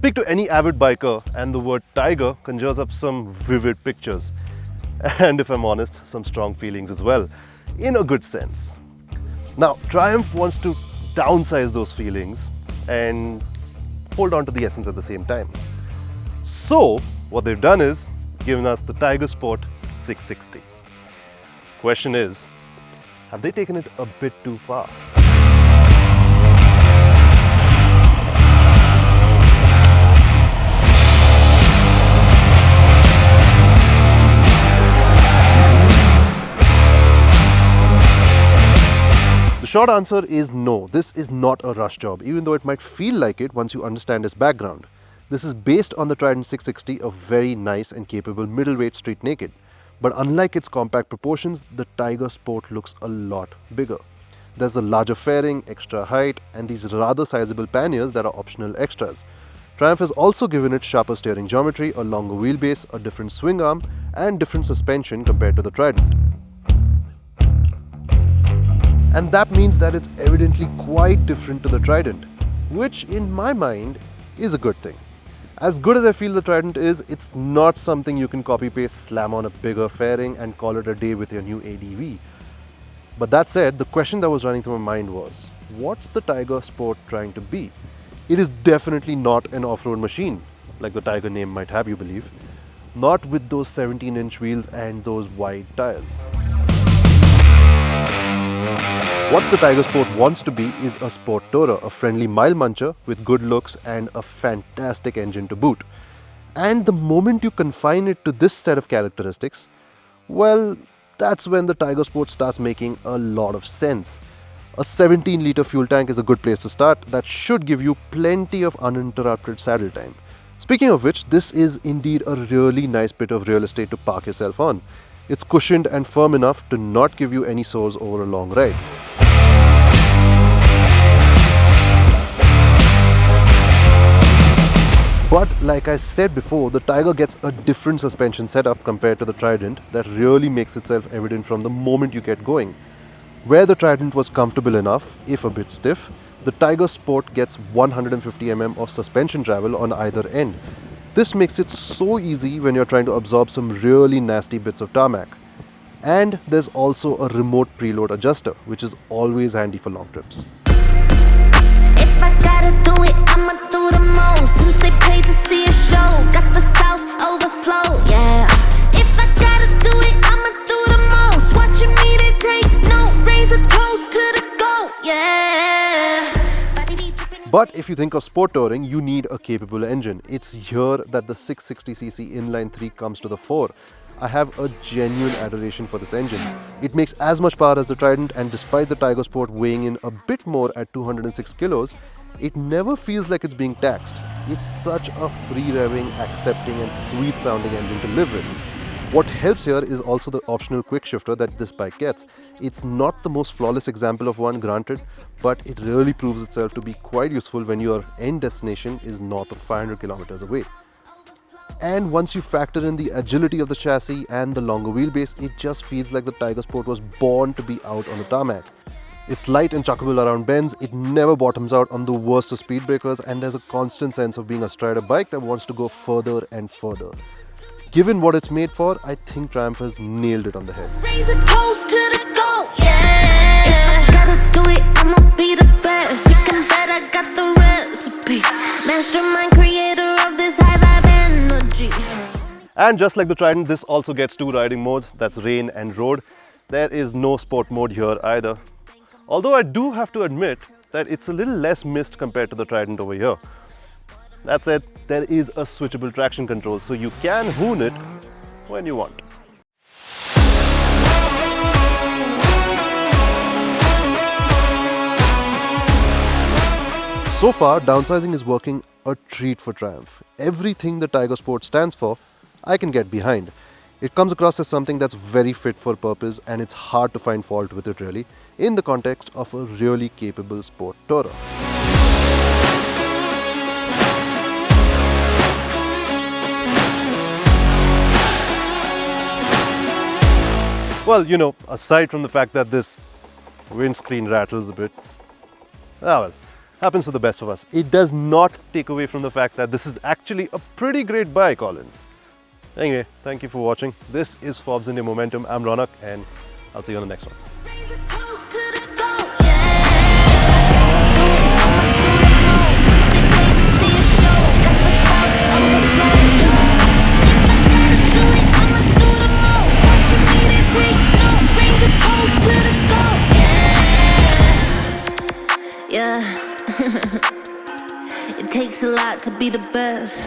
Speak to any avid biker and the word tiger conjures up some vivid pictures. And if I'm honest, some strong feelings as well, in a good sense. Now, Triumph wants to downsize those feelings and hold on to the essence at the same time. So, what they've done is given us the Tiger Sport 660. Question is, have they taken it a bit too far? The short answer is no, this is not a rush job, even though it might feel like it once you understand its background. This is based on the Trident 660, a very nice and capable middleweight street naked. But unlike its compact proportions, the Tiger Sport looks a lot bigger. There's a larger fairing, extra height, and these rather sizable panniers that are optional extras. Triumph has also given it sharper steering geometry, a longer wheelbase, a different swing arm, and different suspension compared to the Trident. And that means that it's evidently quite different to the Trident, which in my mind is a good thing. As good as I feel the Trident is, it's not something you can copy-paste, slam on a bigger fairing and call it a day with your new ADV. But that said, the question that was running through my mind was, what's the Tiger Sport trying to be? It is definitely not an off-road machine, like the Tiger name might have you believe. Not with those 17-inch wheels and those wide tires. What the Tiger Sport wants to be is a sport tourer, a friendly mile-muncher with good looks and a fantastic engine to boot. And the moment you confine it to this set of characteristics, well, that's when the Tiger Sport starts making a lot of sense. A 17-litre fuel tank is a good place to start. That should give you plenty of uninterrupted saddle time. Speaking of which, this is indeed a really nice bit of real estate to park yourself on. It's cushioned and firm enough to not give you any sores over a long ride. But like I said before, the Tiger gets a different suspension setup compared to the Trident that really makes itself evident from the moment you get going. Where the Trident was comfortable enough, if a bit stiff, the Tiger Sport gets 150 mm of suspension travel on either end. This makes it so easy when you're trying to absorb some really nasty bits of tarmac. And there's also a remote preload adjuster, which is always handy for long trips. If I gotta do it, I'ma do the most. Since they paid to see a show, got the South overflow, yeah. If I gotta do it, I'ma do the most. Watching me, they take note, raise a toast to the goat, yeah. But if you think of sport touring, you need a capable engine. It's here that the 660cc inline 3 comes to the fore. I have a genuine adoration for this engine. It makes as much power as the Trident, and despite the Tiger Sport weighing in a bit more at 206 kilos, it never feels like it's being taxed. It's such a free-revving, accepting and sweet-sounding engine to live with. What helps here is also the optional quick shifter that this bike gets. It's not the most flawless example of one, granted, but it really proves itself to be quite useful when your end destination is north of 500 kilometers away. And once you factor in the agility of the chassis and the longer wheelbase, it just feels like the Tiger Sport was born to be out on the tarmac. It's light and chuckable around bends, it never bottoms out on the worst of speed breakers, and there's a constant sense of being astride a bike that wants to go further and further. Given what it's made for, I think Triumph has nailed it on the head. Raise a toast to the goat, yeah. If I gotta do it, I'ma be the best. You can bet I got the recipe. Mastermind creator of this high vibe energy. And just like the Trident, this also gets two riding modes, that's rain and road. There is no sport mode here either. Although I do have to admit that it's a little less mist compared to the Trident over here. That said, there is a switchable traction control, so you can hoon it when you want. So far, downsizing is working a treat for Triumph. Everything the Tiger Sport stands for, I can get behind. It comes across as something that's very fit for purpose, and it's hard to find fault with it really, in the context of a really capable sport tourer. Well, you know, aside from the fact that this windscreen rattles a bit, Happens to the best of us. It does not take away from the fact that this is actually a pretty great buy, Colin. Anyway, thank you for watching. This is Forbes India Momentum. I'm Ronak, and I'll see you on the next one. It takes a lot to be the best.